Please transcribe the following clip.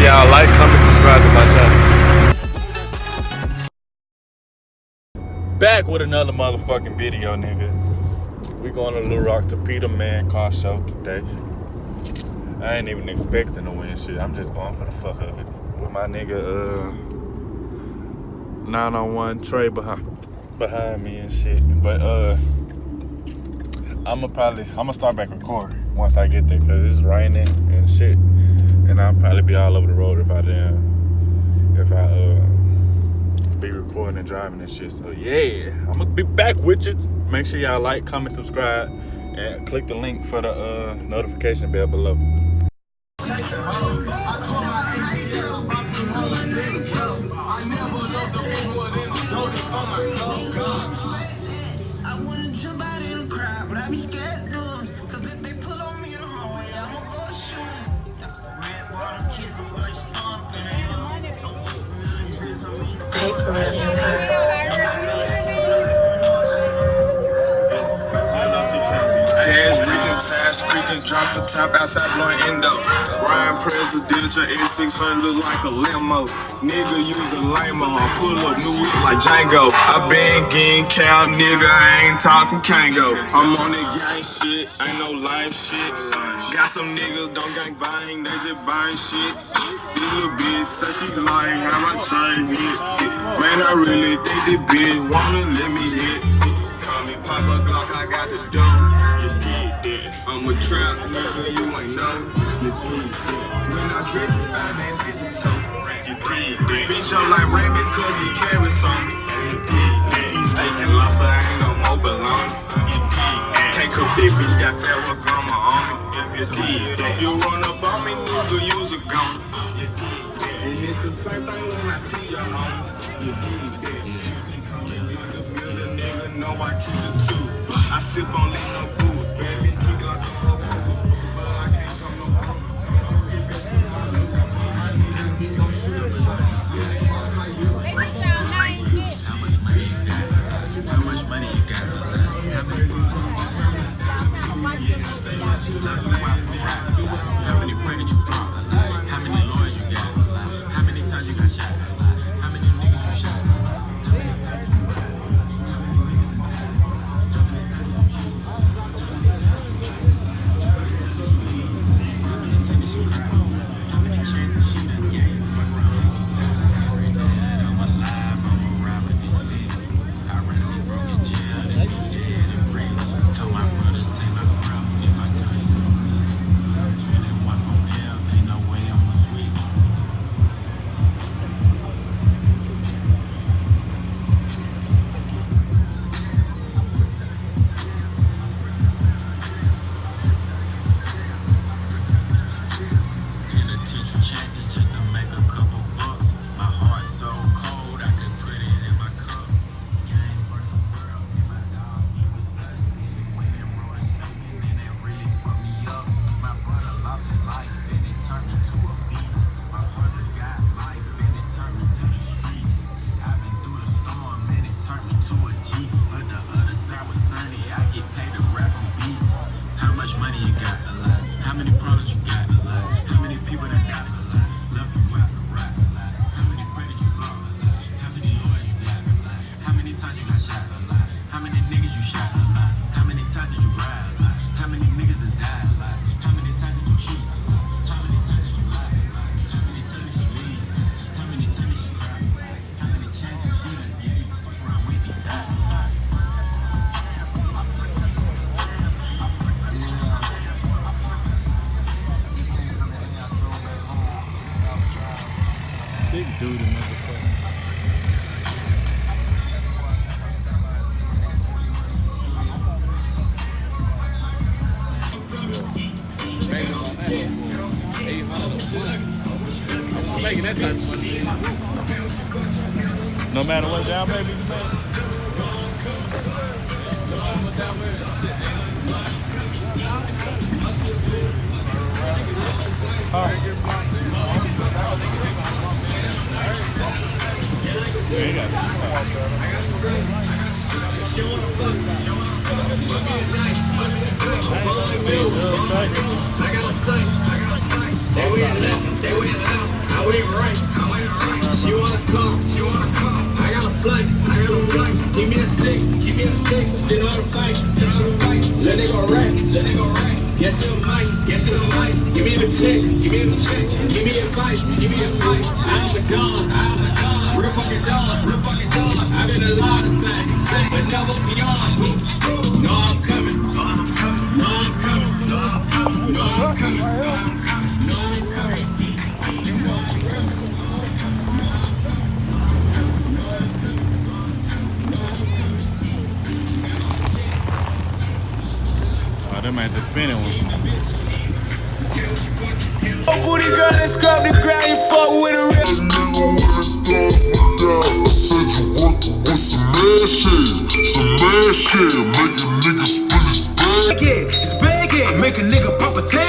Y'all like, comment, subscribe to my channel. Back with another motherfucking video, nigga. We going to Little Rock to Peter Man car show today. I ain't even expecting to win shit. I'm just going for the fuck of it. With my nigga 901 Trey behind me and shit. But I'ma start back recording once I get there, cause it's raining and shit. And I'll probably be all over the road if I be recording and driving and shit. So yeah, I'm gonna be back with you. Make sure y'all like, comment, subscribe, and click the link for the notification bell below. Drop the top outside blowing endo. Ryan presidential S600 look like a limo. Nigga use a limo. Pull up new whip like Django. I been getting count, nigga. I ain't talking Kango. I'm on that gang shit, ain't no life shit. Got some niggas don't gang bang, they just buying shit. This little bitch say she like how I chain hit. Man, I really think this bitch wanna let me hit. Call me Papa Glock, I got the dough. I'm a trap nigga, you ain't know. You did that. When I dress it, I dance hit the toe. You did that. Bitch, I'm like Rabbit, cause he carries on me. You did that. He's taking lobster, ain't no more baloney. You did that. Can't cook that bitch, got fat with grandma on me. You did that. You run up on me, nigga, use a gun. You did that. And it's the same thing when I see your homies. You did that. The nigga know I keep it too. I sip on lean no booze, baby. Big dude in motherfucker. $800. making that type of money. No matter what down payment you make. Yeah, you got it. They went left, I went right. She wanna come, I got a flight. Give me a stick, still on the fight. Let it go right, yes it might. Give me a check, give me advice. I'm a dog, real fucking dog. I've been a lot of things, but never beyond. No, I'm coming. Oh, them ain't the spinning one. Oh, booty girl, let's grab the ground. You fuck with a real nigga when it's done for that. I said you working with some mad shit, making niggas spin his bag. Yeah, it's bag, yeah, make a nigga pop a tag.